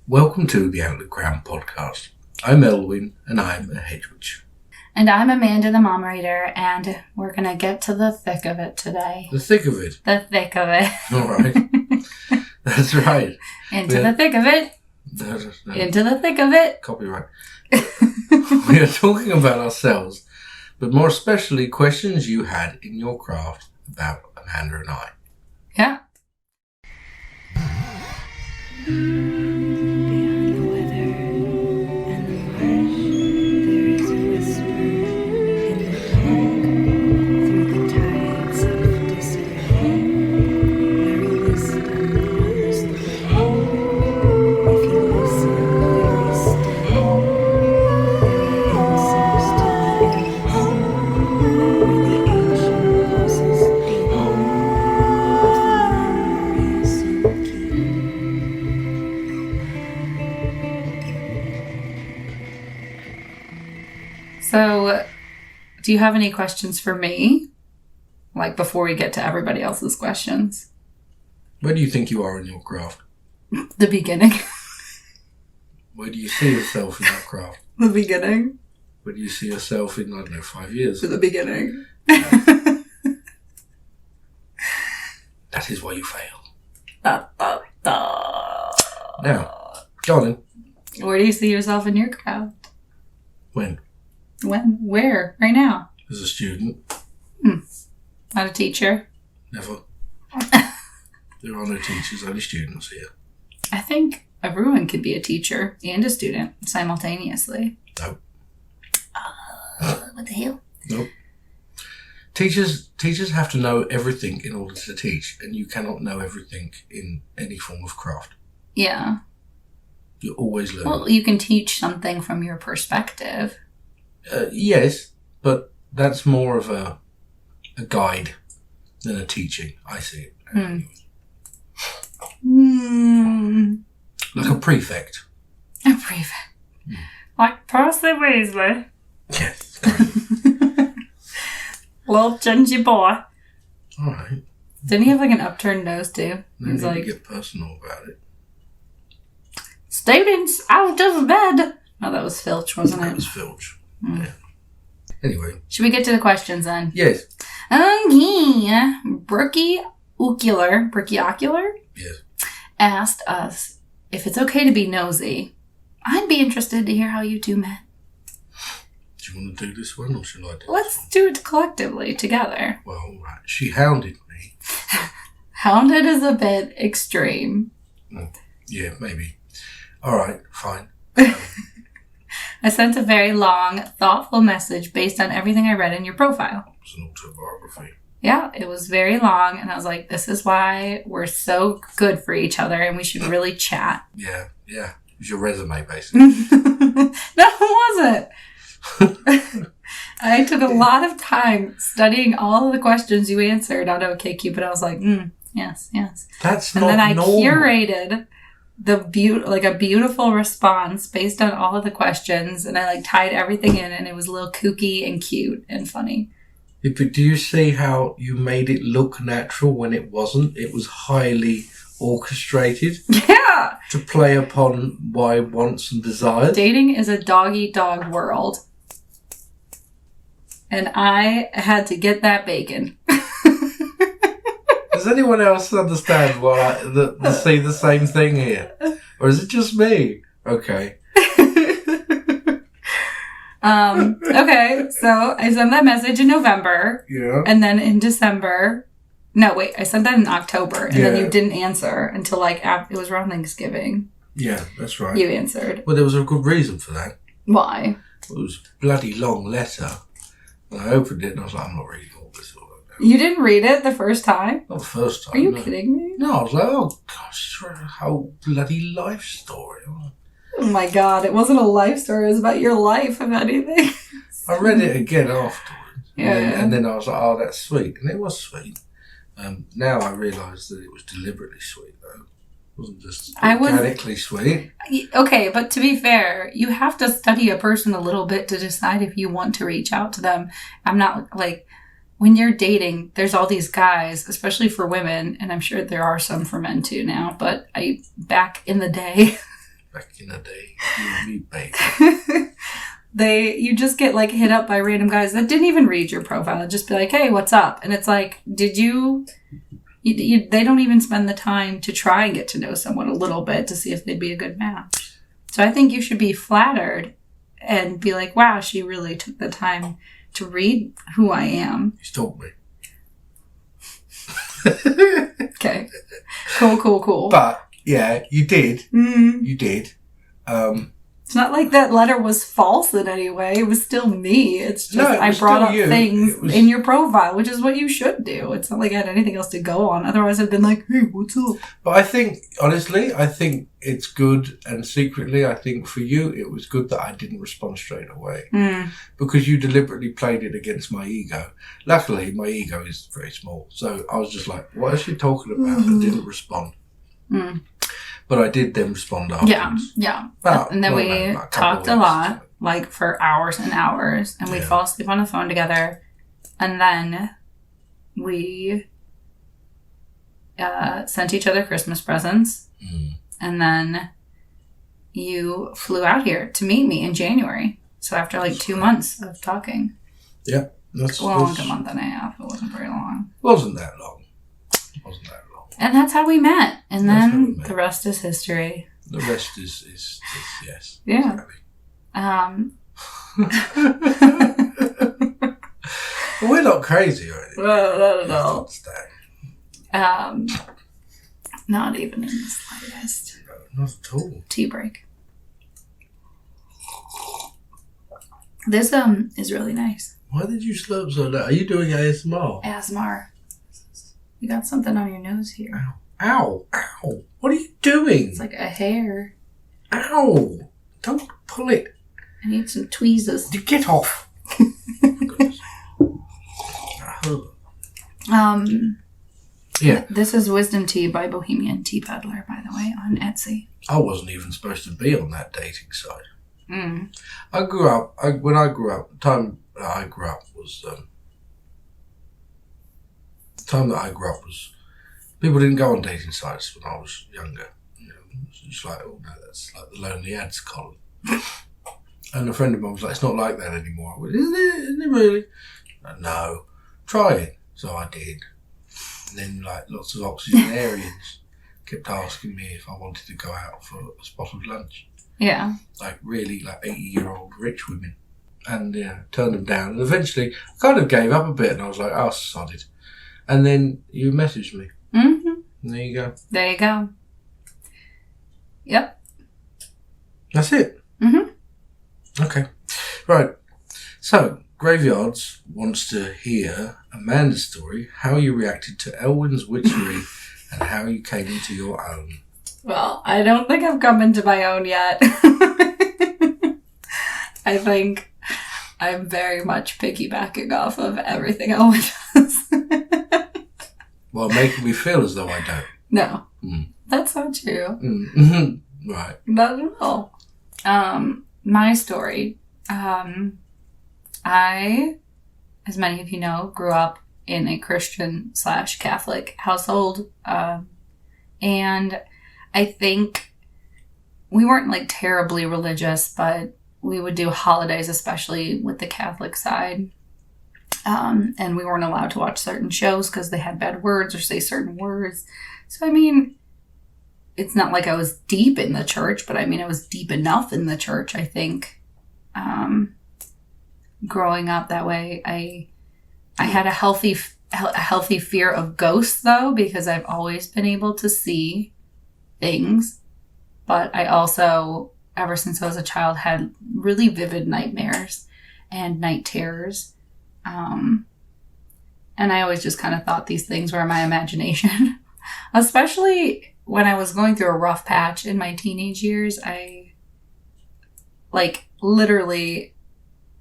Welcome to the Antlered podcast. I'm Elwyn, and I'm a hedge witch. And I'm Amanda, the mom reader, and we're going to get to the thick of it today. The thick of it? The thick of it. All right. That's right. Into the thick of it. No. Into the thick of it. Copyright. We are talking about ourselves, but more especially questions you had in your craft about Amanda and I. Yeah. Behind the weather and the marsh, there is a whisper in the dark through the tides of despair, where you listen and notice the rain. If you listen very still, there are incense to the earth, where the ancient pulses deep of the memories you keep. So, do you have any questions for me? Like, before we get to everybody else's questions? Where do you think you are in your craft? The beginning. Where do you see yourself in that craft? The beginning. Where do you see yourself in, 5 years? The beginning. That is why you fail. Now, darling. Where do you see yourself in your craft? When? When? Where? Right now? As a student. Not a teacher? Never. There are no teachers, only students here. I think everyone could be a teacher and a student simultaneously. Nope. What the hell? Nope. Teachers have to know everything in order to teach, and you cannot know everything in any form of craft. Yeah. You're always learning. Well, you can teach something from your perspective. Yes, but that's more of a guide than a teaching. I see it. Like a prefect. A prefect. Like Percy Weasley. Yes, correct. Little gingy boy. All right. Didn't he have an upturned nose too? No He's need like, to get personal about it. students out of bed. No, that was Filch, wasn't That it? was Filch. Yeah. Anyway. Should we get to the questions then? Yes. Okay. Brachiocular Yes. asked us if it's okay to be nosy. I'd be interested to hear how you two met. Do you want to do this one, or should I do this Let's one? do it collectively together. Well, all right. She hounded me. Hounded is a bit extreme. Yeah, maybe. All right, fine. I sent a very long, thoughtful message based on everything I read in your profile. It's an autobiography. Yeah, it was very long, and I was like, this is why we're so good for each other, and we should really chat. Yeah. It was your resume, basically. No, it wasn't. I took a lot of time studying all of the questions you answered on OkCupid. I was like, yes. That's And not then I normal. curated a beautiful response based on all of the questions, and I tied everything in, and it was a little kooky and cute and funny. Yeah, but do you see how you made it look natural when it wasn't? It was highly orchestrated Yeah! to play upon my wants and desires. Dating is a dog-eat-dog world. And I had to get that bacon. Does anyone else understand see the same thing here? Or is it just me? Okay. Okay, so I sent that message in November. Yeah. And then in December... No, wait, I sent that in October. And then Yeah. you didn't answer until it was around Thanksgiving. Yeah, that's right. You answered. Well, there was a good reason for that. Why? It was a bloody long letter. And I opened it and I was like, I'm not reading all this. You didn't read it the first time? Not the first time. Are you no. kidding me? No, I was like, oh gosh, it's a whole bloody life story. Oh my god, it wasn't a life story. It was about your life, if anything. I read it again afterwards. Yeah. And then I was like, oh, that's sweet. And it was sweet. Now I realise that it was deliberately sweet, though. It wasn't just organically sweet. Okay, but to be fair, you have to study a person a little bit to decide if you want to reach out to them. I'm not when you're dating, there's all these guys, especially for women, and I'm sure there are some for men too now, but back in the day, back in the day. You and me, baby. You just get like hit up by random guys that didn't even read your profile and just be like, hey, what's up? And it's like, did you they don't even spend the time to try and get to know someone a little bit to see if they'd be a good match. So I think you should be flattered and be like, wow, she really took the time to read who I am. You stalked me. Okay. Cool. But, yeah, you did. Mm. You did. It's not like that letter was false in any way. It was still me. It's just I brought up things in your profile, which is what you should do. It's not like I had anything else to go on. Otherwise, I'd been like, hey, what's up? But I think, honestly, it's good. And secretly, I think for you, it was good that I didn't respond straight away. Mm. Because you deliberately played it against my ego. Luckily, my ego is very small. So I was just like, what is she talking about? I didn't respond. Mm. But I did then respond afterwards. Yeah. Well, and then we talked a lot, like for hours and hours. And we'd fall asleep on the phone together. And then we sent each other Christmas presents. Mm. And then you flew out here to meet me in January. So after like 2 months of talking. Yeah. Like a month and a half. It wasn't very long. Wasn't that long. And that's how we met. And then the rest is history. The rest is yes. Yeah. Exactly. We're not crazy or anything. Well, not at all. Understand. Not even in the slightest. No, not at all. Tea break. This is really nice. Why did you slow so down? Are you doing ASMR? ASMR. You got something on your nose here. Ow. What are you doing? It's like a hair. Ow. Don't pull it. I need some tweezers. Get off. Yeah. This is Wisdom Tea by Bohemian Tea Peddler, by the way, on Etsy. I wasn't even supposed to be on that dating site. Mm. I grew up, the time that I grew up was, people didn't go on dating sites when I was younger. You know, it's just like, oh no, that's like the Lonely Ads column. And a friend of mine was like, it's not like that anymore. I went, isn't it really? Like, no, try it. So I did. And then like lots of octogenarians kept asking me if I wanted to go out for a spot of lunch. Yeah. Like really like 80-year-old rich women. And turned them down. And eventually I kind of gave up a bit and I was like, oh, sod it. And then you messaged me. Mm-hmm. And there you go. There you go. Yep. That's it. Mm-hmm. Okay. Right. So, Graveyards wants to hear Amanda's story, how you reacted to Elwyn's witchery, and how you came into your own. Well, I don't think I've come into my own yet. I think I'm very much piggybacking off of everything Elwyn does. Well, making me feel as though I don't. No. Mm. That's not true. Mm-hmm. Right. Not at all. My story. I, as many of you know, grew up in a Christian/Catholic household. And I think we weren't like terribly religious, but we would do holidays, especially with the Catholic side. And we weren't allowed to watch certain shows because they had bad words or say certain words. So, I mean, it's not like I was deep in the church, but I mean, I was deep enough in the church, I think. Growing up that way, I had a healthy fear of ghosts, though, because I've always been able to see things. But I also, ever since I was a child, had really vivid nightmares and night terrors. And I always just kind of thought these things were my imagination. Especially when I was going through a rough patch in my teenage years, I, like, literally,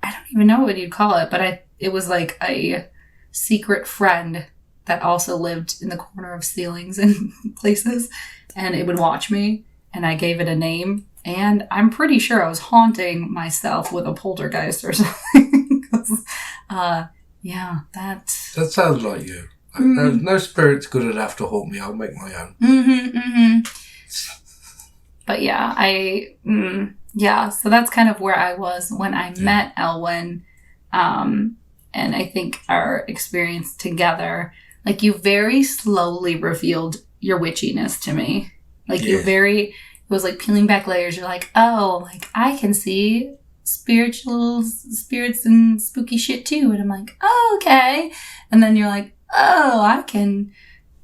I don't even know what you'd call it, but it was like a secret friend that also lived in the corner of ceilings and places, and it would watch me, and I gave it a name, and I'm pretty sure I was haunting myself with a poltergeist or something. Yeah, that sounds like you. No spirit's good enough to haunt me. I'll make my own. Mm-hmm, mm-hmm. But yeah, so that's kind of where I was when I met Elwyn. And I think our experience together, like, you very slowly revealed your witchiness to me. Like, it was like peeling back layers. You're like, oh, like, I can see spirits and spooky shit too. And I'm like, oh, okay. And then you're like, oh, I can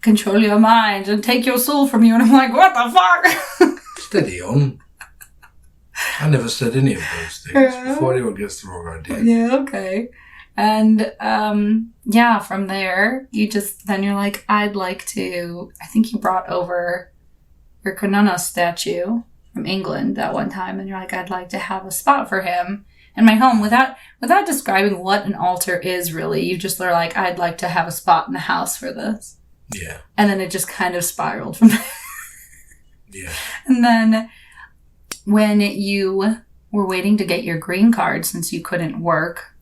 control your mind and take your soul from you. And I'm like, what the fuck? Steady on. I never said any of those things before anyone gets the wrong idea. Yeah, okay. And, from there, then you're like, I'd like to, I think you brought over your Konana statue from England that one time, and you're like, I'd like to have a spot for him in my home without describing what an altar is, really. You just are like, I'd like to have a spot in the house for this. Yeah. And then it just kind of spiraled from there. Yeah. And then when you were waiting to get your green card since you couldn't work,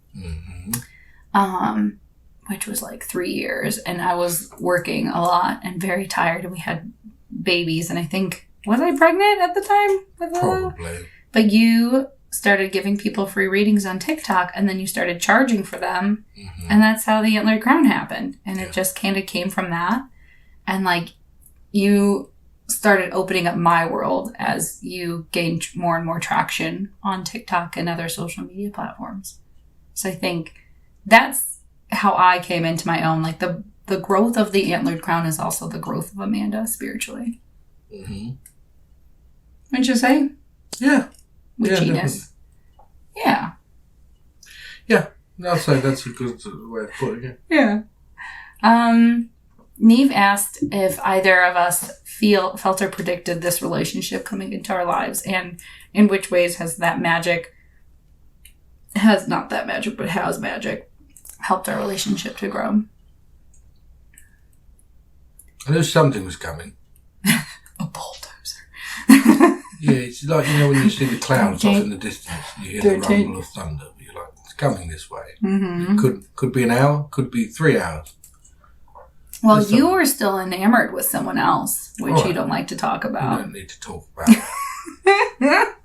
which was like 3 years, and I was working a lot and very tired, and we had babies, and I think, was I pregnant at the time? Probably. But you started giving people free readings on TikTok, and then you started charging for them, and that's how the Antlered Crown happened, and it just kind of came from that, and like, you started opening up my world as you gained more and more traction on TikTok and other social media platforms. So I think that's how I came into my own. Like, the growth of the Antlered Crown is also the growth of Amanda spiritually. Wouldn't you say? Yeah. Witchiness. Yeah. Yeah. I'd say that's a good way of putting it. Yeah. Neve asked if either of us felt or predicted this relationship coming into our lives, and in which ways has magic helped our relationship to grow. I knew something was coming. A bulldozer. Yeah, it's like, when you see the clouds off in the distance, you hear the rumble of thunder. You're like, it's coming this way. It could be an hour, could be 3 hours. Well, you were still enamored with someone else, which you don't like to talk about. We don't need to talk about it.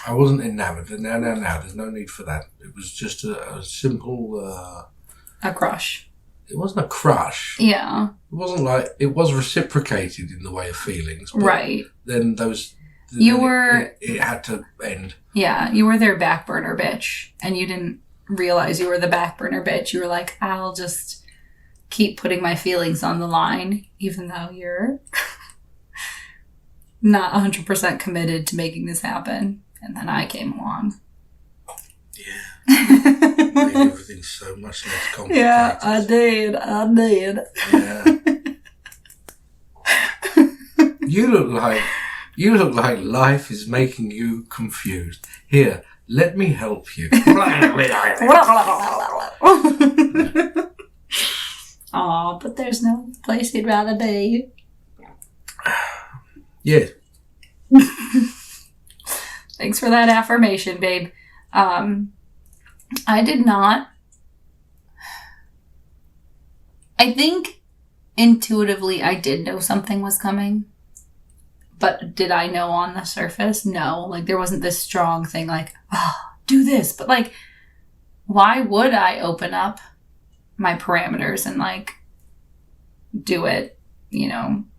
I wasn't enamored. No. There's no need for that. It was just a simple... a crush. It wasn't a crush. Yeah. It wasn't like... It was reciprocated in the way of feelings. But right. Then those... It had to end. Yeah, you were their back burner bitch. And you didn't realize you were the back burner bitch. You were like, I'll just keep putting my feelings on the line, even though you're not 100% committed to making this happen. And then I came along. Yeah. Made everything so much less complicated. Yeah, I did. Yeah. You look like life is making you confused. Here, let me help you. Aw, but there's no place you'd rather be. Yeah. Thanks for that affirmation, babe. I did not. I think intuitively I did know something was coming. But did I know on the surface? No. Like, there wasn't this strong thing like, do this. But, like, why would I open up my parameters and, like, do it,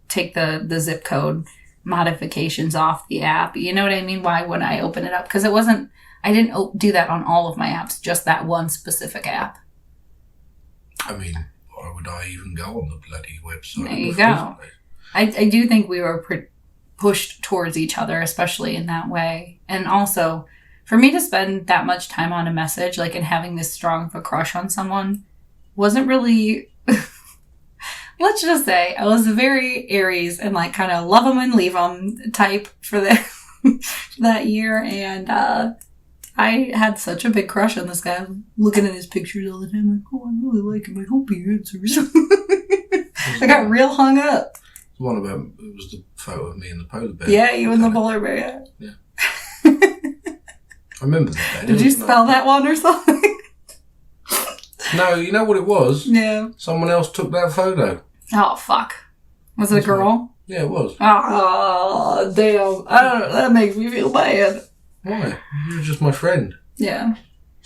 take the zip code modifications off the app? You know what I mean? Why would I open it up? Because I didn't do that on all of my apps, just that one specific app. I mean, why would I even go on the bloody website? There you go. I do think we were pushed towards each other, especially in that way. And also, for me to spend that much time on a message, like, and having this strong of a crush on someone, wasn't really... Let's just say I was a very Aries and, like, kind of love them and leave them type for that year. And I had such a big crush on this guy. I'm looking at his pictures all the time. Like, oh, I really like him. I hope he answers. I got real hung up. One of them, it was the photo of me and the polar bear. Yeah, you and the polar bear. Yeah. I remember that day. Did you spell that one or something? No, you know what it was? Yeah. Someone else took that photo. Oh, fuck. Was it a girl? Yeah, it was. Oh, damn. I don't know. That makes me feel bad. Why? You were just my friend. Yeah.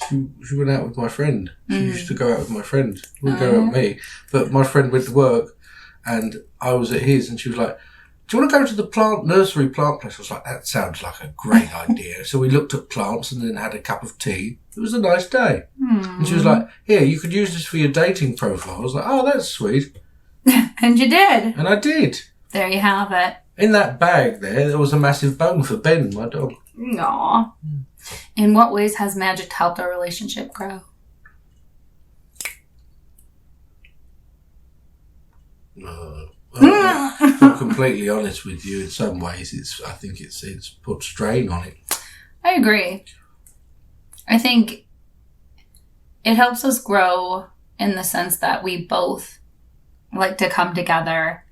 She went out with my friend. She used to go out with my friend. She wouldn't Oh, go out with me. But my friend went to work and I was at his and she was like, do you want to go to the nursery plant place? I was like, that sounds like a great idea. So we looked at plants and then had a cup of tea. It was a nice day. And she was like, here, you could use this for your dating profile. I was like, oh, that's sweet. And you did. And I did. There you have it. In that bag there was a massive bone for Ben, my dog. Aw. In what ways has magic helped our relationship grow? To be completely honest with you, in some ways, I think it's put strain on it. I agree. I think it helps us grow in the sense that we both like to come together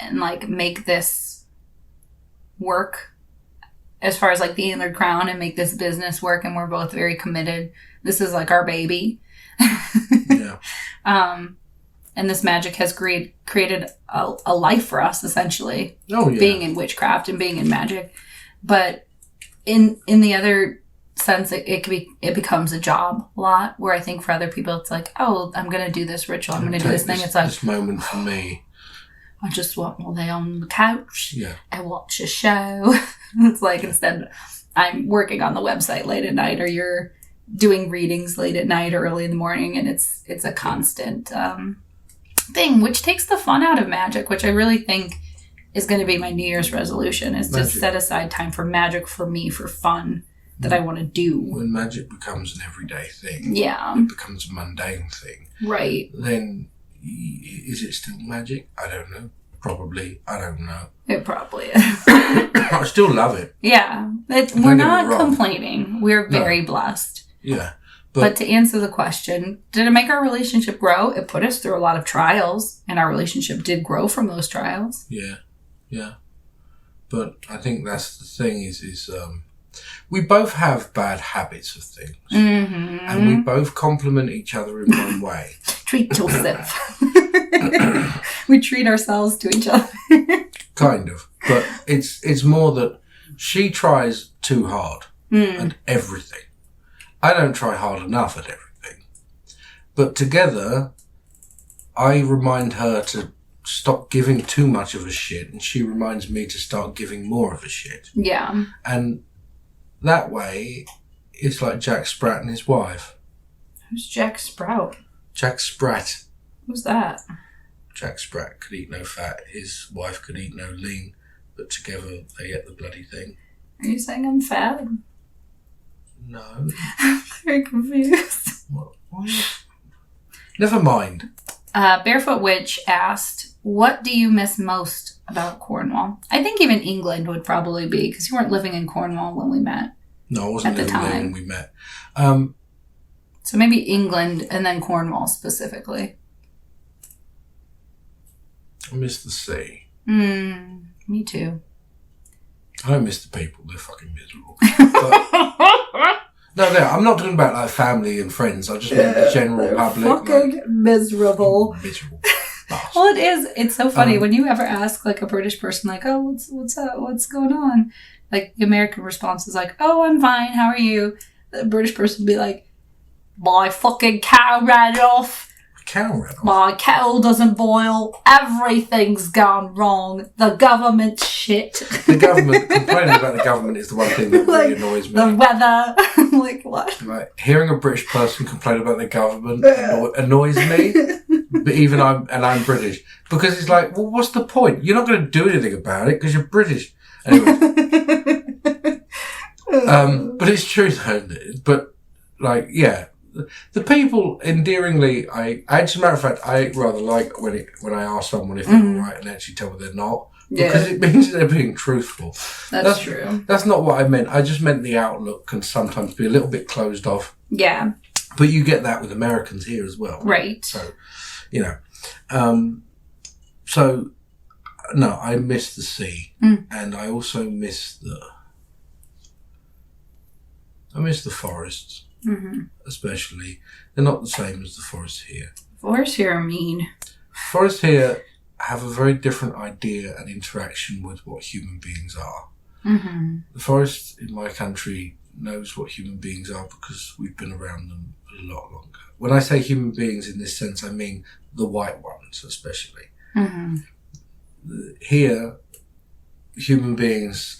and like make this work as far as like the Antlered Crown and make this business work, and we're both very committed. This is like our baby. Yeah. And this magic has created a life for us, essentially. Oh, yeah. Being in witchcraft and being in magic. But in the other sense, it becomes a job a lot, where I think for other people it's like, oh, I'm going to do this ritual, I'm going to do this thing. It's like, this moment for me. I just want to lay on the couch. Yeah. I watch a show. It's like, instead I'm working on the website late at night, or you're doing readings late at night or early in the morning, and it's a constant thing, which takes the fun out of magic, which I really think is going to be my New Year's resolution, is to set aside time for magic, for me, for fun that I want to do. When magic becomes an everyday thing, yeah, it becomes a mundane thing, right? Then is it still magic? I don't know. Probably. I don't know. It probably is. I still love it. Yeah, we're not complaining. We're very blessed. Yeah. But to answer the question, did it make our relationship grow? It put us through a lot of trials, and our relationship did grow from those trials. Yeah, yeah. But I think that's the thing is we both have bad habits of things. Mm-hmm. And we both complement each other in one way. Treat yourself. We treat ourselves to each other. Kind of. But it's more that she tries too hard at everything. I don't try hard enough at everything. But together, I remind her to stop giving too much of a shit, and she reminds me to start giving more of a shit. Yeah. And that way, it's like Jack Sprat and his wife. Who's Jack Sprout? Jack Sprat. Who's that? Jack Sprat could eat no fat. His wife could eat no lean. But together, they ate the bloody thing. Are you saying I'm fat? No. I'm very confused. What? Never mind. Barefoot Witch asked, what do you miss most about Cornwall? I think even England would probably be, because you weren't living in Cornwall when we met. No, I wasn't at the living there time when we met. So maybe England and then Cornwall specifically. I miss the sea. Me too. I don't miss the people. They're fucking miserable. No, I'm not talking about like family and friends. I just mean the general public. Fucking miserable. Miserable. Well, it is. It's so funny when you ever ask like a British person, like, "Oh, what's up? What's going on?" Like the American response is like, "Oh, I'm fine. How are you?" The British person would be like, "My fucking cow ran off. Cow ran off. My kettle doesn't boil. Everything's gone wrong. The government shit." The government, complaining about the government is the one thing that really annoys me. The weather. I'm like, what? Like, hearing a British person complain about the government annoys me. But even I'm British. Because it's like, well, what's the point? You're not going to do anything about it because you're British. Anyway. But it's true though. But, like, yeah. The people endearingly, as a matter of fact, I rather like when I ask someone if they're alright and actually tell me they're not. Because it means they're being truthful. That's true. That's not what I meant. I just meant the outlook can sometimes be a little bit closed off. Yeah. But you get that with Americans here as well. Right. So, you know. So, no, I miss the sea. And I also miss the forests. Especially. They're not the same as the forests here. Forests here are mean. Forests here have a very different idea and interaction with what human beings are. Mm-hmm. The forest in my country knows what human beings are because we've been around them a lot longer. When I say human beings in this sense, I mean the white ones especially. Mm-hmm. Here, human beings,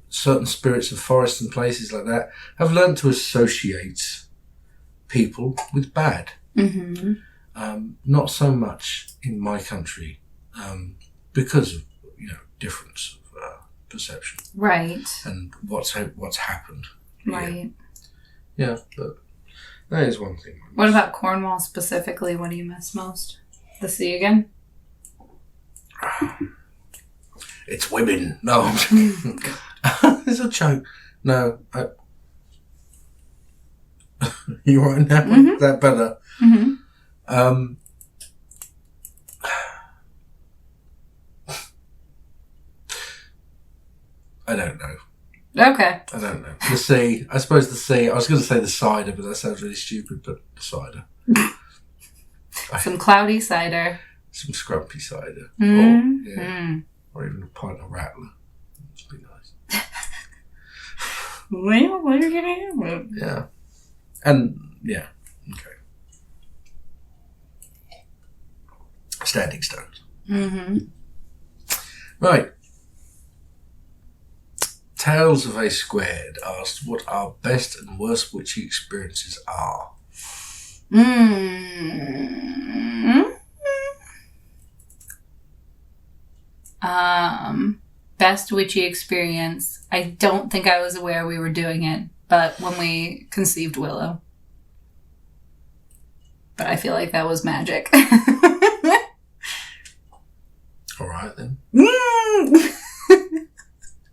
certain spirits of forests and places like that, have learned to associate people with bad. Mm-hmm. Not so much in my country because of difference of perception, Right. and what's happened. Right. Yeah, but that is one thing. What about Cornwall specifically? What do you miss most? The sea again? It's women. No, it's a joke. No, you right now? Mm-hmm. Is that better? Mm-hmm. I don't know. Okay. I don't know. The sea. I suppose the sea. I was going to say the cider, but that sounds really stupid. But the cider. Some cloudy cider. Some scrumpy cider. Mm-hmm. Or even a pint of Rattler. That'd be nice. Well, what are you going to have? Yeah. And, yeah. Okay. Standing stones. Mm-hmm. Right. Tales of A Squared asked what our best and worst witchy experiences are. Best witchy experience. I don't think I was aware we were doing it, but when we conceived Willow. But I feel like that was magic. All right, then. Mm.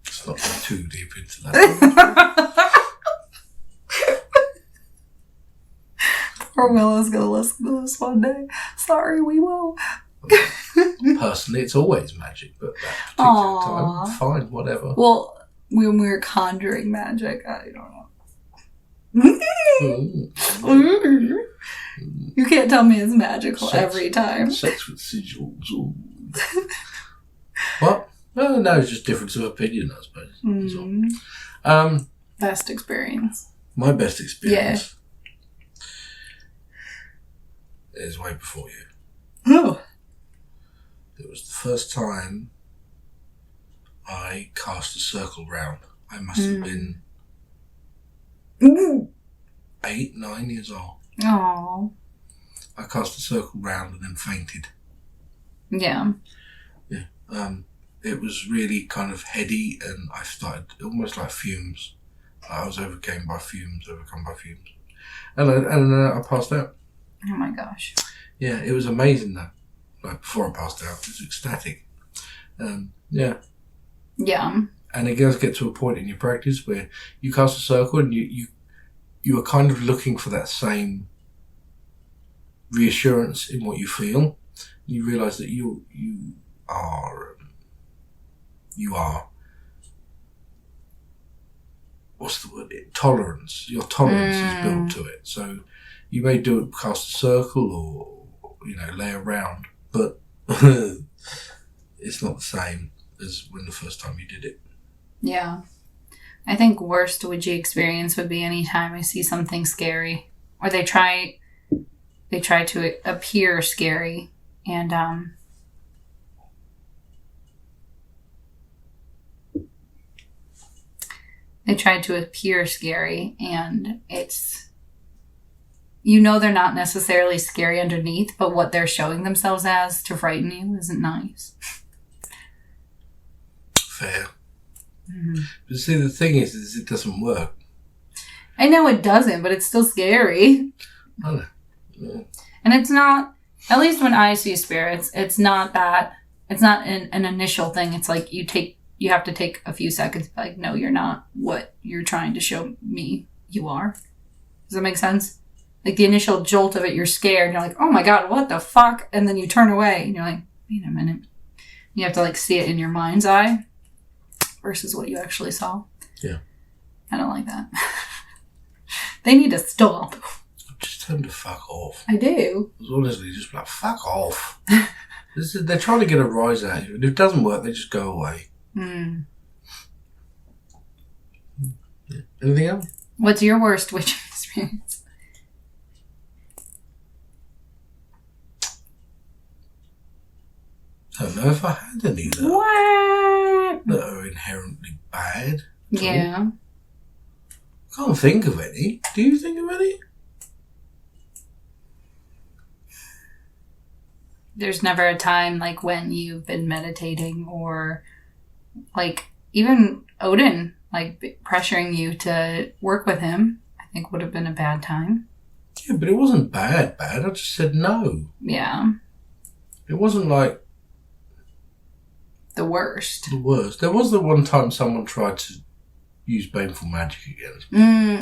Let's not go too deep into that. Poor Willow's gonna listen to this one day. Sorry, we will. Personally, it's always magic, but that particular time, fine, whatever. Well, when we were conjuring magic, I don't know. You can't tell me it's magical every time. Sex with sigils. Ooh. What? No, it's just difference of opinion, I suppose. That's all. Best experience. My best experience is way before you. Oh. It was the first time I cast a circle round. I must have been 8, 9 years old. Aww. I cast a circle round and then fainted. Yeah. Yeah. It was really kind of heady, and I started almost like fumes. I was overcome by fumes, and I passed out. Oh my gosh. Yeah, it was amazing though. Like before I passed out, it was ecstatic. Yeah. Yeah. And it does get to a point in your practice where you cast a circle and you are kind of looking for that same reassurance in what you feel. You realise that you are what's the word? Tolerance. Your tolerance is built to it. So you may cast a circle or lay around, but it's not the same as when the first time you did it. Yeah. I think worst witchy experience would be any time I see something scary, or they try to appear scary, and they try to appear scary, and it's they're not necessarily scary underneath, but what they're showing themselves as to frighten you isn't nice. Fair. Mm-hmm. But see, the thing is it doesn't work. I know it doesn't, but it's still scary. I know. Yeah. And it's not, at least when I see spirits, it's not an initial thing. It's like you have to take a few seconds to be like, no, you're not what you're trying to show me you are. Does that make sense? Like the initial jolt of it, you're scared. And you're like, oh my God, what the fuck? And then you turn away and you're like, wait a minute. You have to like see it in your mind's eye versus what you actually saw. Yeah. I don't like that. They need to stop. Just tell them to fuck off. I do. Honestly, just like, fuck off. They're trying to get a rise out of you. And if it doesn't work, they just go away. Mm. Yeah. Anything else? What's your worst witch experience? I don't know if I had any that are inherently bad. Yeah. I can't think of any. Do you think of any? There's never a time like when you've been meditating or like even Odin like pressuring you to work with him, I think would have been a bad time. Yeah, but it wasn't bad. I just said no. Yeah. It wasn't like the worst. the worst. There was the one time someone tried to use baneful magic against me.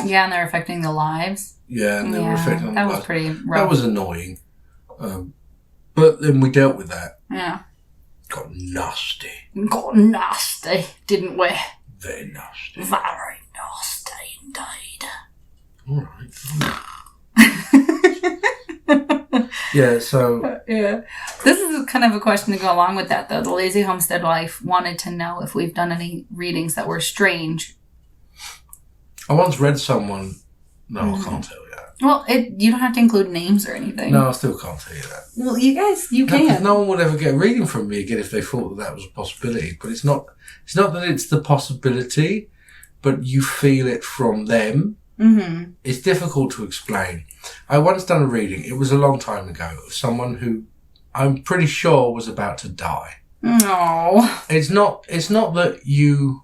Yeah, and they're affecting the lives. Yeah, and they were affecting that the was lives. pretty rough. That was annoying. But then we dealt with that. Yeah. Got nasty. Got nasty, didn't we? Very nasty. Very nasty indeed. Alright. Yeah, so... Yeah. This is kind of a question to go along with that, though. The Lazy Homestead wife wanted to know if we've done any readings that were strange. I once read someone... No, I can't tell you that. Well, you don't have to include names or anything. No, I still can't tell you that. Well, you guys, you No, 'cause can. no one would ever get a reading from me again if they thought that was a possibility. But it's not that it's the possibility, but you feel it from them. Mm-hmm. It's difficult to explain. I once done a reading, it was a long time ago, of someone who I'm pretty sure was about to die. No. It's not that you...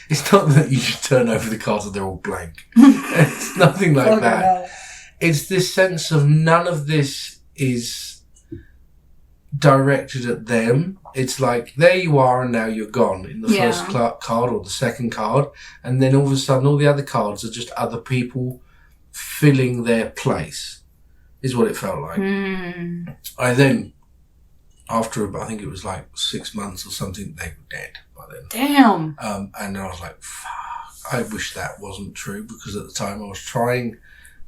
It's not that you should turn over the cards and they're all blank. It's nothing like that. It's this sense of none of this is directed at them. It's like, there you are and now you're gone in the first card or the second card. And then all of a sudden all the other cards are just other people filling their place, is what it felt like. Mm. I then, after I think it was like 6 months or something, they were dead by then. Damn. And I was like, fuck, I wish that wasn't true, because at the time I was trying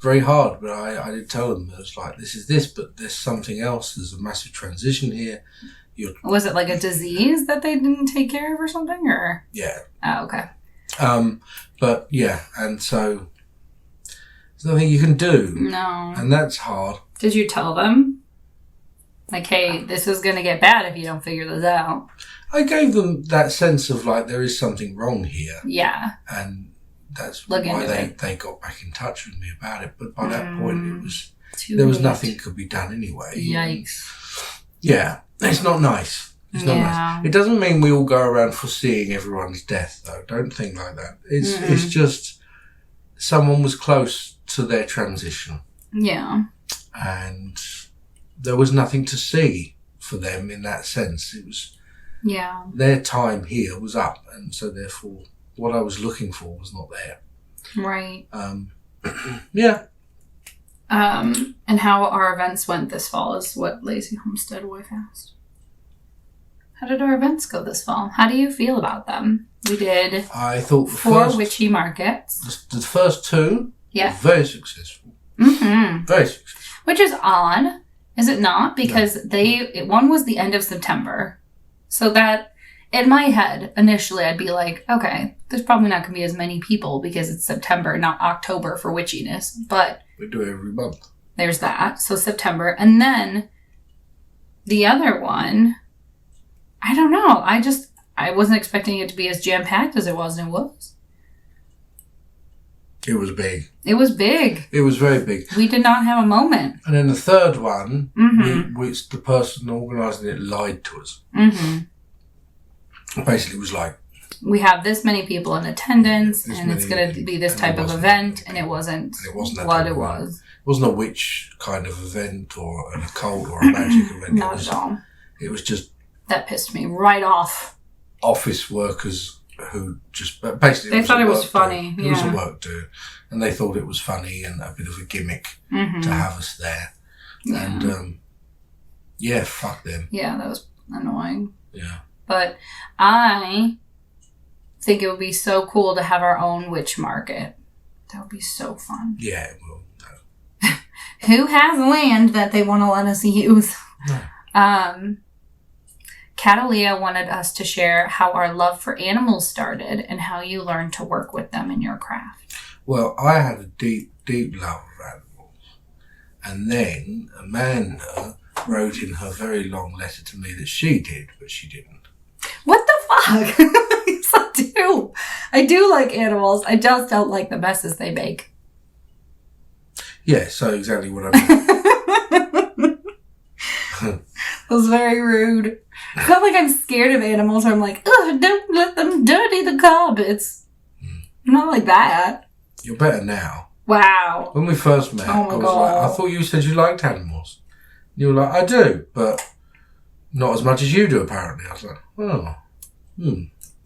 very hard, but I did tell them, it was like, this is this, but there's something else. There's a massive transition here. Was it like a disease that they didn't take care of or something, or? Yeah. Oh, okay. But yeah, and so there's nothing you can do. No. And that's hard. Did you tell them? Like, hey, this is going to get bad if you don't figure this out. I gave them that sense of like, there is something wrong here. Yeah. And that's Look why into they got back in touch with me about it. But by that point, it was Too there was late. nothing could be done anyway. Yikes. Yeah. It's not nice. It's not nice. It doesn't mean we all go around foreseeing everyone's death, though. Don't think like that. It's just someone was close to their transition. Yeah. And there was nothing to see for them in that sense. It was their time here was up, and so therefore what I was looking for was not there. Right. Yeah. And how our events went this fall is what Lazy Homestead Wife asked. How did our events go this fall? How do you feel about them? We did I thought the 4 first, witchy markets. the first 2 Yeah. were very successful. Mm-hmm. Very successful. Which is odd, is it not? Because one was the end of September. So that, in my head, initially I'd be like, okay, there's probably not going to be as many people because it's September, not October for witchiness. But We do it every month. there's that. So September. And then the other one, I don't know. I wasn't expecting it to be as jam-packed as it was, and it was. It was big. It was big. It was very big. We did not have a moment. And then the third one, Mm-hmm. which the person organising it lied to us. Mm-hmm. Basically, it was like, we have this many people in attendance, This and it's many going to be this and type it of wasn't event, that and it wasn't that what type it of event. was. It wasn't a witch kind of event or an occult or a magic event. Not at all. It was just That pissed me right off. office workers who just basically They thought a it was work funny, do. It was a yeah. work do, and they thought it was funny and a bit of a gimmick Mm-hmm. to have us there. Yeah. And fuck them. Yeah, that was annoying. Yeah. But I think it would be so cool to have our own witch market. That would be so fun. Yeah, well, no. Who has land that they want to let us use? No. Catalia wanted us to share how our love for animals started and how you learned to work with them in your craft. Well, I had a deep, deep love of animals. And then Amanda wrote in her very long letter to me that she did, but she didn't. What the fuck? Yes, I do. I do like animals. I just don't like the messes they make. Yeah, so exactly what I mean. That was very rude. It's not like I'm scared of animals or I'm like, ugh, don't let them dirty the carpets. Not like that. You're better now. Wow. When we first met, Oh my I was God. like, I thought you said you liked animals. You were like, I do, but not as much as you do, apparently. I was like, oh.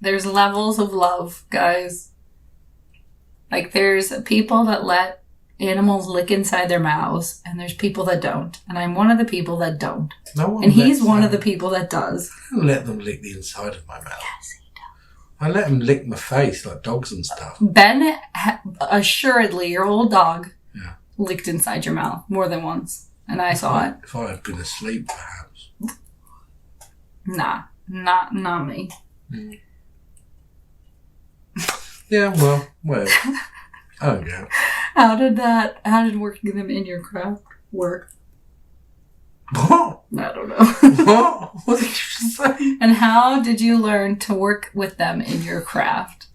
There's levels of love, guys. Like, there's people that let animals lick inside their mouths, and there's people that don't. And I'm one of the people that don't. No one And he's lets one them- of the people that does. I don't let them lick the inside of my mouth. Yes, he does. I let them lick my face like dogs and stuff. Ben, assuredly, your old dog, Yeah. licked inside your mouth more than once. And I saw it. If I had been asleep, perhaps. Nah, not me. Yeah, well, I don't care. How did working them in your craft work? What? I don't know. What? What did you just say? And how did you learn to work with them in your craft?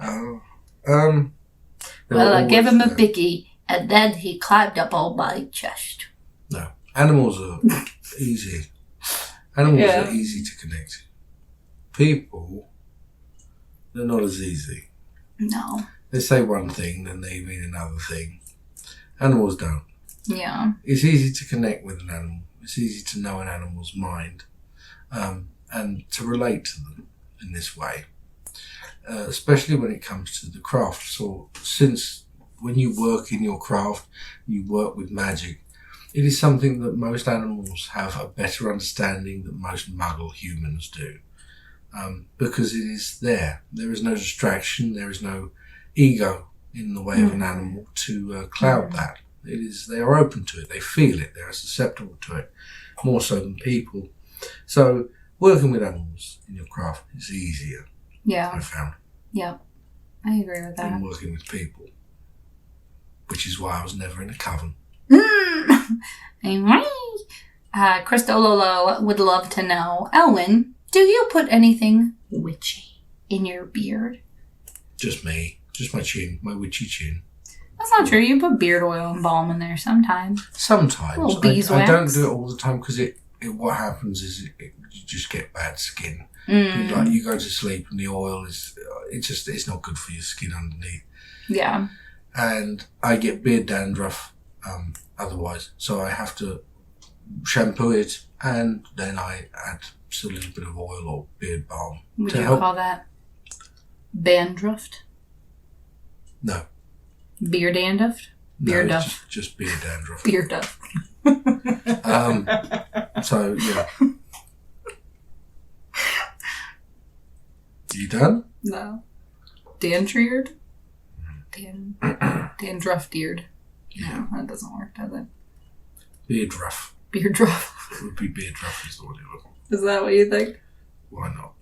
Oh, Well, I gave him a biggie, and then he climbed up on my chest. No, animals are easy. Animals Yeah. are easy to connect to. People, they're not as easy. No. They say one thing, then they mean another thing. Animals don't. Yeah. It's easy to connect with an animal. It's easy to know an animal's mind, and to relate to them in this way, especially when it comes to the craft. So, since when you work in your craft, you work with magic, it is something that most animals have a better understanding than most muggle humans do, because it is there. There is no distraction. There is no ego in the way of an animal to cloud that. It is. They are open to it. They feel it. They are susceptible to it, more so than people. So working with animals in your craft is easier, Yeah. I found, Yep. I agree with that. than working with people. Which is why I was never in a coven. Christololo would love to know, Elwyn, do you put anything witchy in your beard? Just me. Just my chin. My witchy chin. That's not true. You put beard oil and balm in there sometimes. Sometimes. Little I beeswax. don't do it all the time because what happens is you just get bad skin. Mm. Like you go to sleep and the oil is, it's not good for your skin underneath. Yeah. And I get beard dandruff otherwise. So I have to shampoo it and then I add just a little bit of oil or beard balm. Would to you help. call that bandruffed? No. Beard dandruffed? Beard No, it's duff. just beard dandruff. Beard duff. So, yeah. You done? No. Dandreared? Dandruff-deared. No, that doesn't work, does it? Beard rough. Beard druff. It would be beard rough is the word it was. Is that what you think? Why not?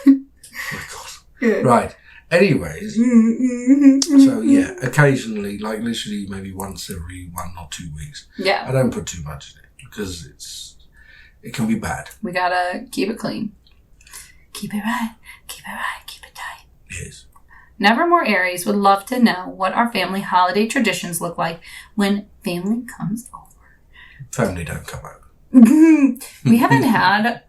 Oh my God. Yeah. Right. Anyways, so yeah, occasionally, like literally maybe once every 1 or 2 weeks. Yeah. I don't put too much in it because it can be bad. We gotta keep it clean. Keep it right. Keep it right. Keep it tight. Yes. Nevermore Aries would love to know what our family holiday traditions look like when family comes over. Family don't come over. We haven't had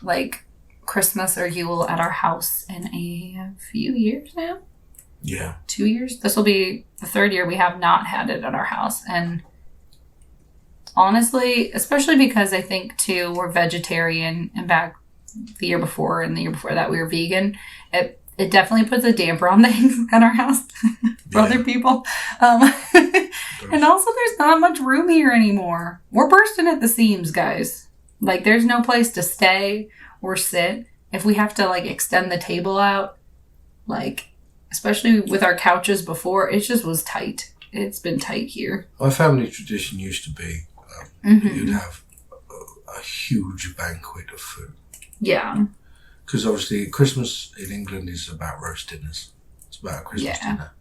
like Christmas or Yule at our house in a few years now. Yeah. 2 years. This will be the 3rd year we have not had it at our house. And honestly, especially because I think too we're vegetarian, and back the year before and the year before that we were vegan, it definitely puts a damper on things at our house for Yeah. other people. And also there's not much room here anymore. We're bursting at the seams, guys. Like there's no place to stay or sit. If we have to like extend the table out, like especially with our couches before, it just was tight. it's been tight here. My family tradition used to be Mm-hmm. you'd have a huge banquet of food. Yeah. Because obviously Christmas in England is about roast dinners. It's about a Christmas dinner.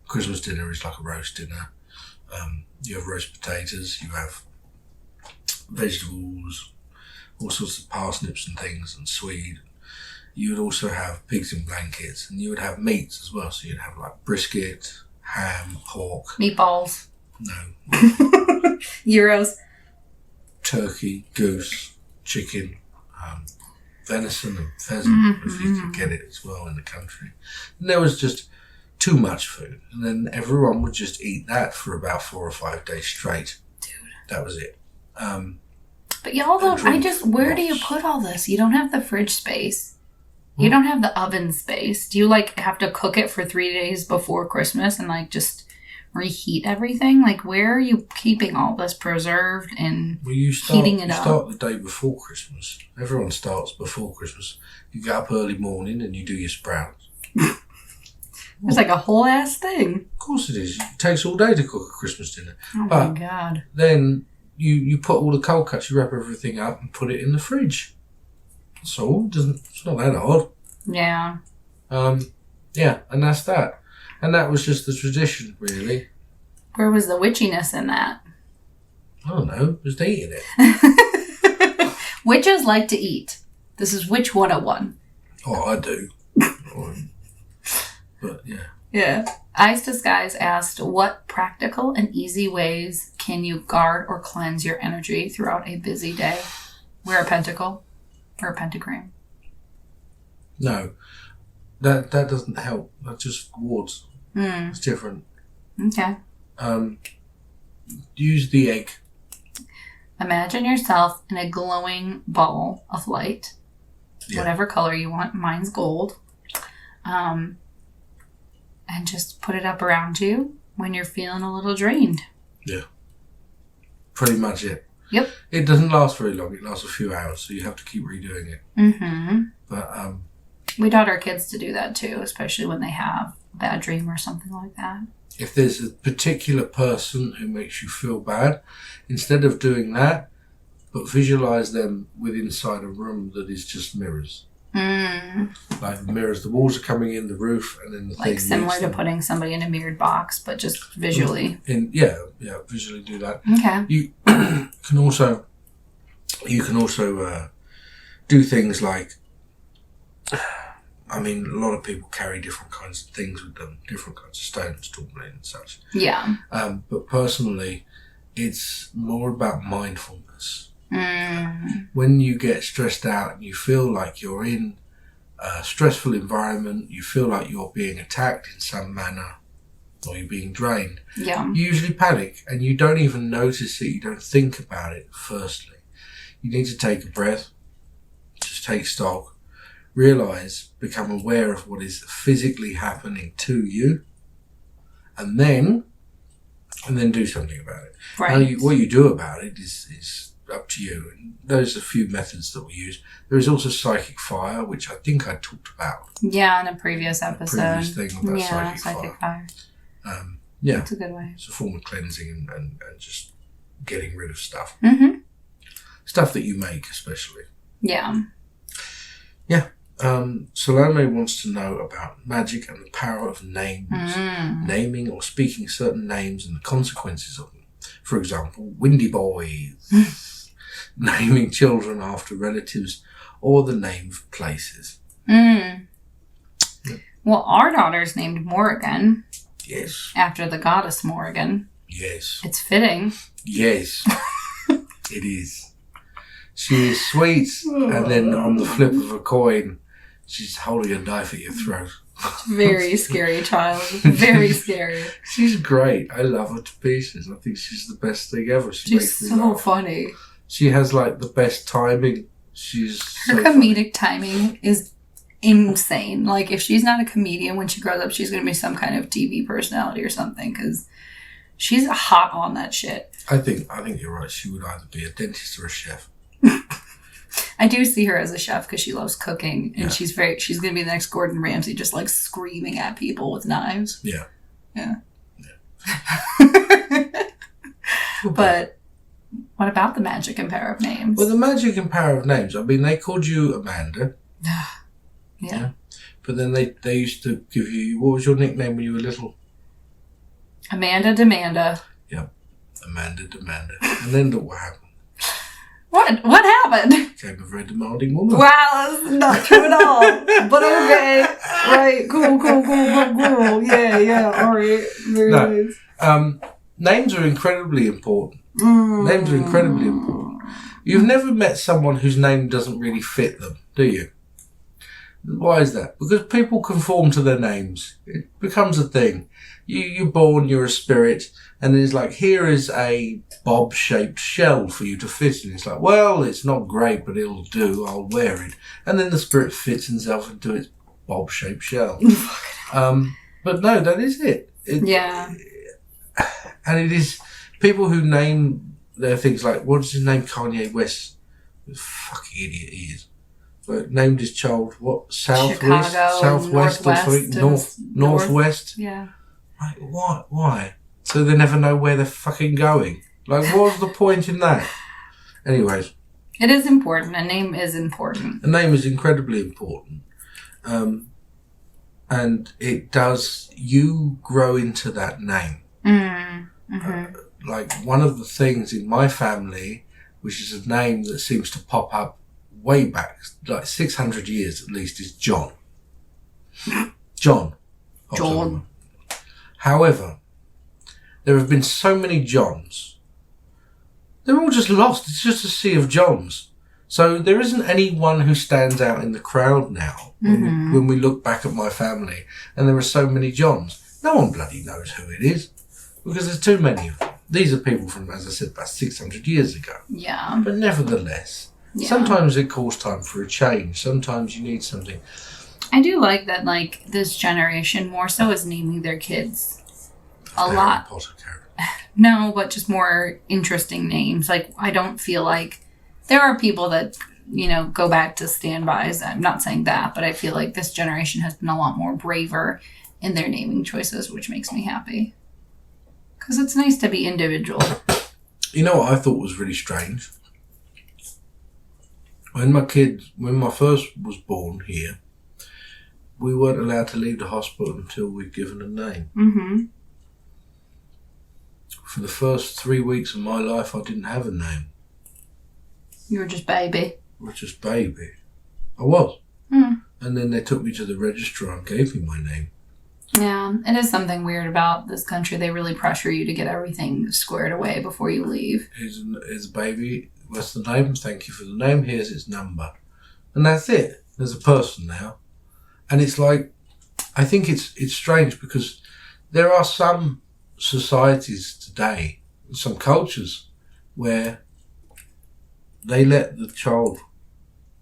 Christmas dinner is like a roast dinner. You have roast potatoes, you have vegetables, all sorts of parsnips and things, and swede. You would also have pigs in blankets, and you would have meats as well. So you'd have like brisket, ham, pork. Meatballs. No. Euros. Turkey, goose, chicken, venison and pheasant, if you could get it as well in the country. And there was just too much food. And then everyone would just eat that for about 4 or 5 days straight. Dude. That was it. But y'all don't, where do you put all this? You don't have the fridge space. You don't have the oven space. Do you like have to cook it for 3 days before Christmas and like just reheat everything? Like, where are you keeping all this preserved and heating it up? You start the day before Christmas. Everyone starts before Christmas. You get up early morning and you do your sprouts. It's like a whole ass thing. Of course it is. It takes all day to cook a Christmas dinner. Oh my God. Then you put all the cold cuts, you wrap everything up and put it in the fridge. That's all. It's not that hard. Yeah. Yeah, and that's that. And that was just the tradition, really. Where was the witchiness in that? I don't know. Just eating it. Witches like to eat. This is Witch 101. Oh, I do. But, yeah. Yeah. Ice Disguise asked, what practical and easy ways can you guard or cleanse your energy throughout a busy day? Wear a pentacle or a pentagram. No. That doesn't help. That's just wards. It's different. Okay. Use the egg. Imagine yourself in a glowing ball of light. Yeah. Whatever color you want. Mine's gold. And just put it up around you when you're feeling a little drained. Yeah. Pretty much it. Yep. It doesn't last very long. It lasts a few hours, so you have to keep redoing it. Mm-hmm. But we taught our kids to do that too, especially when they have a bad dream or something like that. if there's a particular person who makes you feel bad, instead of doing that, but visualize them with inside a room that is just mirrors. Like the mirrors, the walls are coming in, the roof, and then the thing. Like similar to putting somebody in a mirrored box, but just visually. Visually do that. Okay. You can also do things like, I mean, a lot of people carry different kinds of things with them, different kinds of stones, tourmaline and such. Yeah. But personally, it's more about mindfulness. When you get stressed out and you feel like you're in a stressful environment, you feel like you're being attacked in some manner, or you're being drained, Yeah. you usually panic and you don't even notice it, you don't think about it firstly. You need to take a breath, just take stock, realise, become aware of what is physically happening to you, and then do something about it. Right. What you do about it is up to you. And those are a few methods that we use. There is also psychic fire, which I think I talked about. Yeah, in a previous episode. Previous thing about psychic fire. Yeah. That's a good way. It's a form of cleansing and just getting rid of stuff. Mm-hmm. Stuff that you make, especially. Yeah. Yeah. Salome wants to know about magic and the power of names. Naming or speaking certain names and the consequences of them. For example, Windy Boys. Naming children after relatives or the name of places. Yeah. Well, our daughter's named Morrigan. Yes. After the goddess Morrigan. Yes. It's fitting. Yes. It is. She is sweet, and then on the flip of a coin, she's holding a knife at your throat. Very scary child. Very scary. She's great. I love her to pieces. I think she's the best thing ever. She She's makes me so laugh. funny. She has like the best timing. Her comedic timing is insane. Like, if she's not a comedian when she grows up, she's going to be some kind of TV personality or something, because she's hot on that shit. I think you're right. She would either be a dentist or a chef. I do see her as a chef because she loves cooking, and she's going to be the next Gordon Ramsay, just like screaming at people with knives. Yeah. Yeah. But what about the magic and power of names? Well, the magic and power of names. I mean, they called you Amanda. Yeah. But then they used to give you... What was your nickname when you were little? Amanda Demanda. Yep. Amanda Demanda. And then look what happened. What happened? Became a very demanding woman. Wow, that's not true at all. But okay. Right. Cool. Yeah. All right. Very nice. Names are incredibly important. Names are incredibly important. You've never met someone whose name doesn't really fit them, do you? Why is that? Because people conform to their names. It becomes a thing. You're born, you're a spirit, and it's like, here is a bob-shaped shell for you to fit in. It's like, well, it's not great, but it'll do. I'll wear it. And then the spirit fits itself into its bob-shaped shell. But no, that is it. Yeah. And it is people who name their things like, what's his name? Kanye West. What a fucking idiot he is. But named his child, what? Southwest? Chicago, Southwest or something? Northwest? Yeah. Like, what? Why? So they never know where they're fucking going. Like, what's the point in that? Anyways. It is important. A name is important. A name is incredibly important. And it does, you grow into that name. Like, one of the things in my family, which is a name that seems to pop up way back, like 600 years at least, is John. John. However, there have been so many Johns. They're all just lost. It's just a sea of Johns. So there isn't anyone who stands out in the crowd now when we look back at my family, and there are so many Johns. No one bloody knows who it is because there's too many of them. These are people from, as I said, about 600 years ago. Yeah. But nevertheless, sometimes it calls time for a change. Sometimes you need something. I do like that, like, this generation more so is naming their kids a lot. No, but just more interesting names. Like, I don't feel like there are people that, you know, go back to standbys. I'm not saying that, but I feel like this generation has been a lot more braver in their naming choices, which makes me happy. Because it's nice to be individual. You know what I thought was really strange? When my first was born here, we weren't allowed to leave the hospital until we'd given a name. For the first 3 weeks of my life, I didn't have a name. You were just baby. I was just baby. I was. And then they took me to the registrar and gave me my name. Yeah, it is something weird about this country. They really pressure you to get everything squared away before you leave. Here's a baby. What's the name? Thank you for the name. Here's its number. And that's it. There's a person now. And it's like, I think it's strange because there are some societies today, some cultures, where they let the child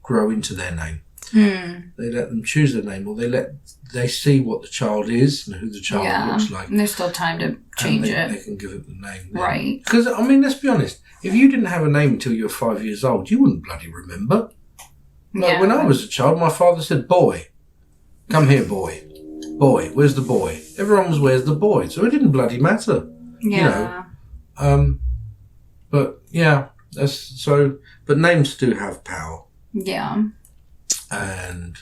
grow into their name. They let them choose their name, or they see what the child is and who the child looks like. And there's still time to change it. They can give it the name. Right. Because, I mean, let's be honest. If you didn't have a name until you were 5 years old, you wouldn't bloody remember. Like, when I was a child, my father said, boy, come here, boy. Boy, where's the boy? Everyone was, where's the boy? So it didn't bloody matter. Yeah. You know. But, yeah, but names do have power. Yeah. And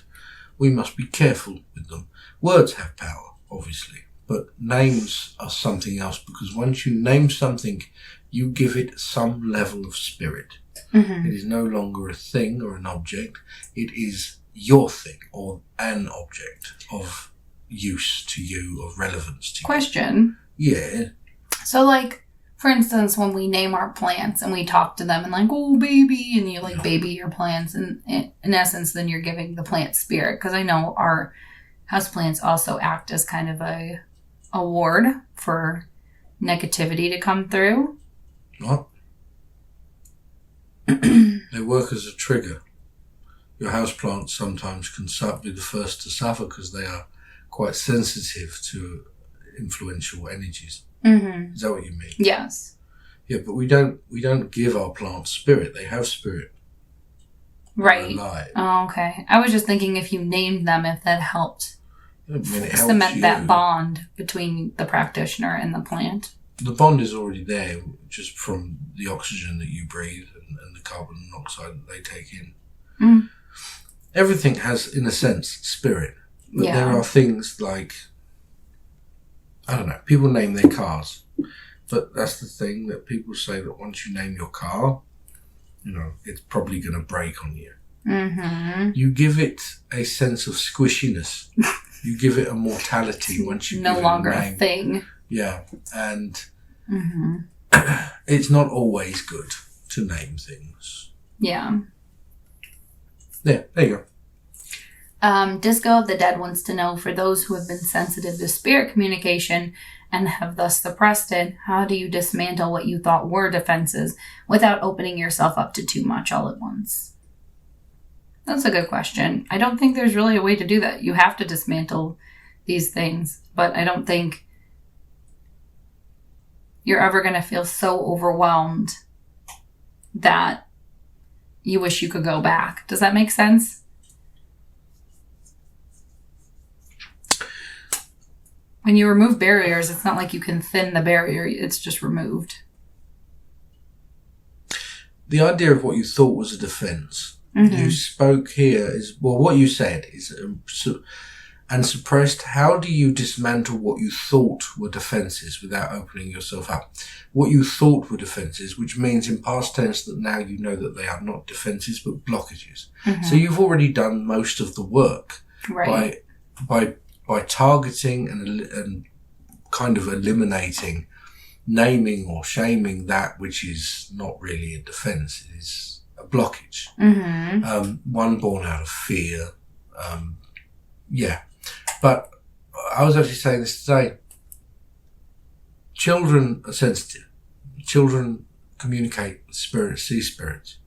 we must be careful with them. Words have power, obviously, but names are something else, because once you name something, you give it some level of spirit. It is no longer a thing or an object. It is your thing or an object of use to you, of relevance to you. Question. Yeah. So, like, for instance, when we name our plants and we talk to them and like, oh, baby, and you like baby your plants, and in essence, then you're giving the plant spirit. Because I know our houseplants also act as kind of a ward for negativity to come through. What? They work as a trigger. Your houseplants sometimes can be the first to suffer because they are quite sensitive to influential energies. Is that what you mean? Yes. Yeah, but we don't give our plants spirit. They have spirit. Right. They're alive. Oh, okay. I was just thinking if you named them, if that helped I mean, it helps cement you. that bond between the practitioner and the plant. The bond is already there just from the oxygen that you breathe and the carbon monoxide that they take in. Mm. Everything has, in a sense, spirit. But Yeah. there are things like, I don't know, people name their cars. But that's the thing, that people say that once you name your car, you know, it's probably going to break on you. Mm-hmm. You give it a sense of squishiness. You give it a mortality once you No give longer it a a name. thing. Yeah, and Mm-hmm. it's not always good to name things. Yeah. Yeah, there you go. Disco of the Dead wants to know, for those who have been sensitive to spirit communication and have thus suppressed it, how do you dismantle what you thought were defenses without opening yourself up to too much all at once? That's a good question. I don't think there's really a way to do that. You have to dismantle these things, but I don't think you're ever going to feel so overwhelmed that you wish you could go back. Does that make sense? When you remove barriers, it's not like you can thin the barrier. It's just removed. The idea of what you thought was a defence. Mm-hmm. You spoke here is, well, what you said is, and suppressed, how do you dismantle what you thought were defences without opening yourself up? What you thought were defences, which means in past tense that now you know that they are not defences but blockages. Mm-hmm. So you've already done most of the work Right. by targeting and kind of eliminating, naming or shaming that which is not really a defence. It is a blockage. Mm-hmm. One born out of fear. Yeah. But I was actually saying this today. Children are sensitive. Children communicate with spirits, see spirits.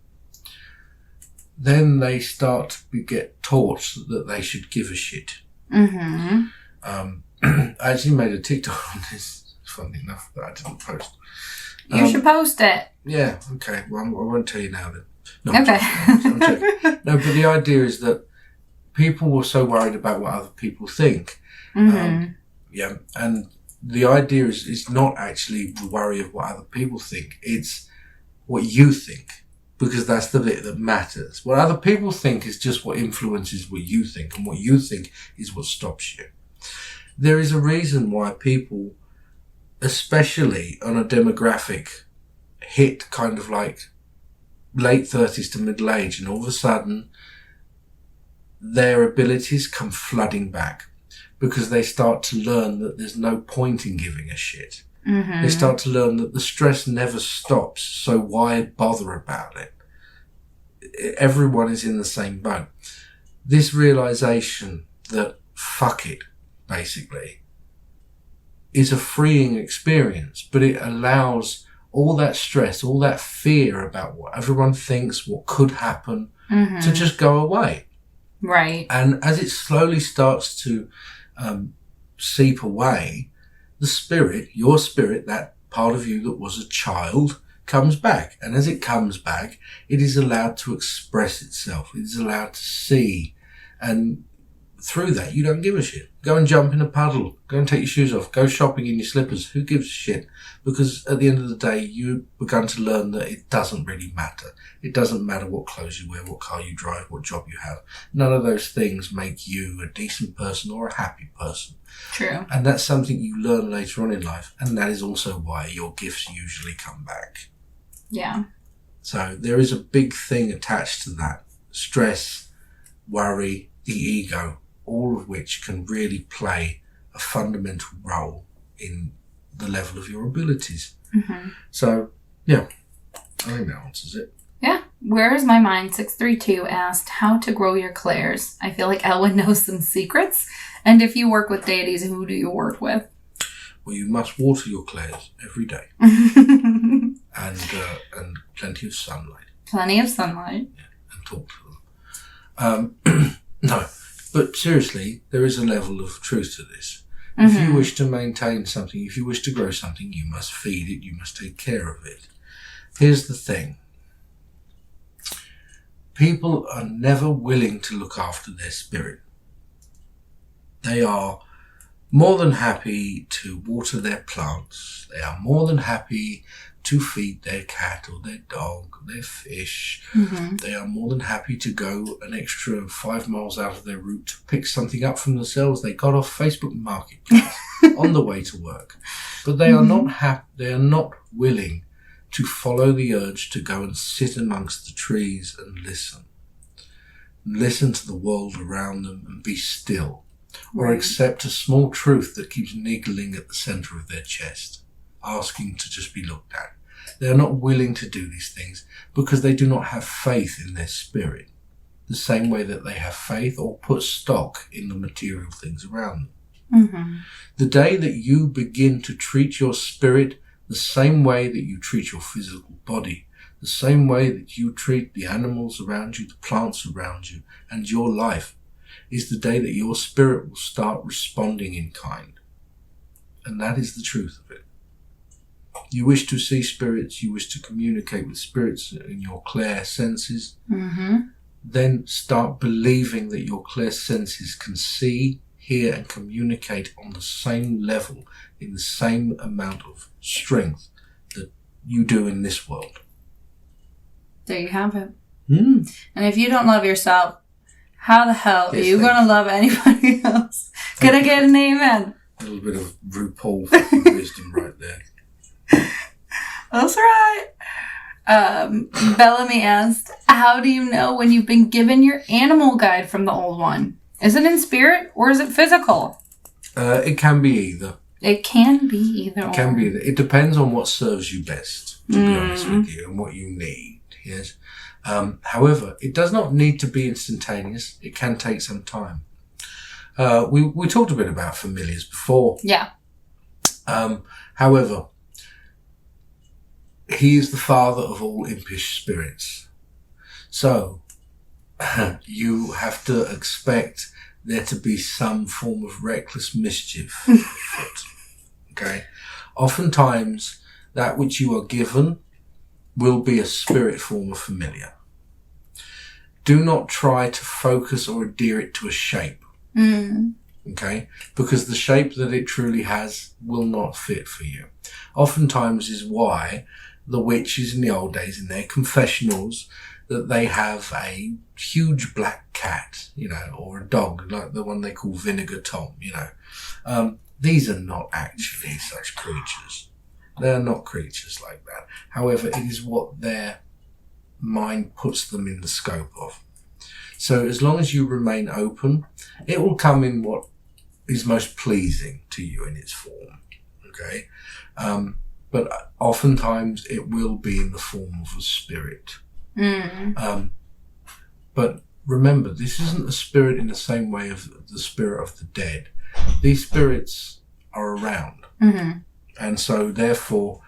Then they start to get taught that they should give a shit. Mm-hmm. I actually made a TikTok on this, funny enough, that I didn't post. You should post it. Yeah, okay. Well, I won't tell you now then. No, Okay. I'm joking. No, but the idea is that people were so worried about what other people think. Mm-hmm. Yeah, and the idea is not actually the worry of what other people think. It's what you think, because that's the bit that matters. What other people think is just what influences what you think, and what you think is what stops you. There is a reason why people, especially on a demographic, hit kind of like late 30s to middle age, and all of a sudden their abilities come flooding back because they start to learn that there's no point in giving a shit. Mm-hmm. They start to learn that the stress never stops, so why bother about it? Everyone is in the same boat. This realization that fuck it, basically, is a freeing experience, but it allows all that stress, all that fear about what everyone thinks, what could happen, Mm-hmm. to just go away. Right. And as it slowly starts to seep away, the spirit, your spirit, that part of you that was a child, comes back. And as it comes back, it is allowed to express itself. It is allowed to see. And through that, you don't give a shit. Go and jump in a puddle. Go and take your shoes off. Go shopping in your slippers. Who gives a shit? Because at the end of the day, you've begun to learn that it doesn't really matter. It doesn't matter what clothes you wear, what car you drive, what job you have. None of those things make you a decent person or a happy person. True. And that's something you learn later on in life. And that is also why your gifts usually come back. Yeah. So there is a big thing attached to that. Stress, worry, the ego, all of which can really play a fundamental role in the level of your abilities. Mm-hmm. So, yeah, I think that answers it. Yeah. Where is my mind? 632 asked how to grow your clairs. I feel like Elwyn knows some secrets. And if you work with deities, who do you work with? Well, you must water your clairs every day and plenty of sunlight. Plenty of sunlight. Yeah, and talk to them. No, but seriously, there is a level of truth to this. If you wish to maintain something, if you wish to grow something, you must feed it, you must take care of it. Here's the thing. People are never willing to look after their spirit. They are more than happy to water their plants. They are more than happy to feed their cat or their dog, their fish. Mm-hmm. They are more than happy to go an extra 5 miles out of their route to pick something up from themselves they got off Facebook Marketplace on the way to work. But they are not they are not willing to follow the urge to go and sit amongst the trees and listen. Listen to the world around them and be still. Or Right. accept a small truth that keeps niggling at the centre of their chest, asking to just be looked at. They are not willing to do these things because they do not have faith in their spirit, the same way that they have faith or put stock in the material things around them. Mm-hmm. The day that you begin to treat your spirit the same way that you treat your physical body, the same way that you treat the animals around you, the plants around you, and your life, is the day that your spirit will start responding in kind. And that is the truth of it. You wish to see spirits, you wish to communicate with spirits in your clear senses, Mm-hmm. then start believing that your clear senses can see, hear and communicate on the same level, in the same amount of strength that you do in this world. There you have it. Mm. And if you don't love yourself, how the hell are Yes, you going to love anybody else? Can I get an amen? A little bit of RuPaul fucking wisdom right there. That's right. Bellamy asked, how do you know when you've been given your animal guide from the old one? Is it in spirit or is it physical? It can be either. It can be either. It can be either. It depends on what serves you best, to be honest Mm. with you, and what you need. Yes. However, it does not need to be instantaneous. It can take some time. We talked a bit about familiars before. Yeah. However, he is the father of all impish spirits. So, you have to expect there to be some form of reckless mischief afoot. Okay? Oftentimes, that which you are given will be a spirit form of familiar. Do not try to focus or adhere it to a shape. Mm. Okay? Because the shape that it truly has will not fit for you. Oftentimes is why the witches in the old days, in their confessionals, that they have a huge black cat, or a dog, like the one they call Vinegar Tom, These are not actually such creatures. They're not creatures like that. However, it is what their mind puts them in the scope of. So as long as you remain open, it will come in what is most pleasing to you in its form. Okay? But oftentimes it will be in the form of a spirit. Mm. But remember, this isn't a spirit in the same way of the spirit of the dead. These spirits are around. Mm-hmm. And so, therefore,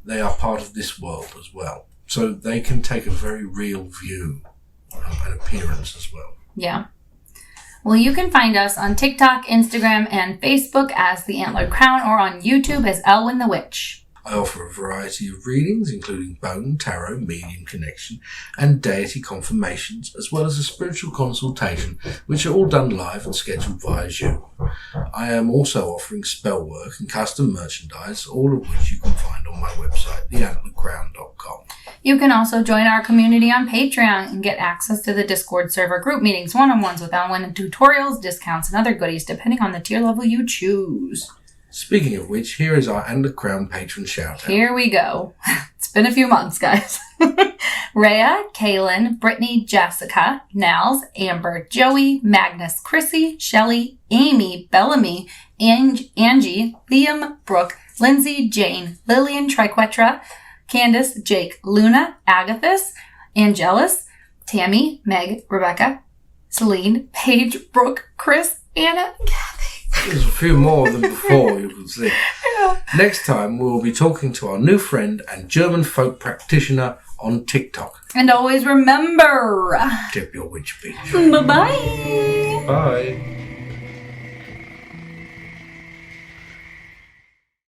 they are part of this world as well. So they can take a very real view and appearance as well. Yeah. Well, you can find us on TikTok, Instagram, and Facebook as The Antlered Crown, or on YouTube as Elwyn the Witch. I offer a variety of readings, including bone, tarot, medium connection, and deity confirmations, as well as a spiritual consultation, which are all done live and scheduled via Zoom. I am also offering spell work and custom merchandise, all of which you can find on my website, theantleredcrown.com. You can also join our community on Patreon and get access to the Discord server, group meetings, one-on-ones with Elwyn, and tutorials, discounts, and other goodies, depending on the tier level you choose. Speaking of which, here is our Antlered Crown patron shout-out. Here we go. It's been a few months, guys. Rhea, Kaylin, Brittany, Jessica, Nels, Amber, Joey, Magnus, Chrissy, Shelley, Amy, Bellamy, Angie, Liam, Brooke, Lindsay, Jane, Lillian, Triquetra, Candace, Jake, Luna, Agathis, Angelus, Tammy, Meg, Rebecca, Celine, Paige, Brooke, Chris, Anna, Kathy. There's a few more than before, you can see. Yeah. Next time, we will be talking to our new friend and German folk practitioner on TikTok. And always remember, Tip your witch bitch. bye-bye. Bye.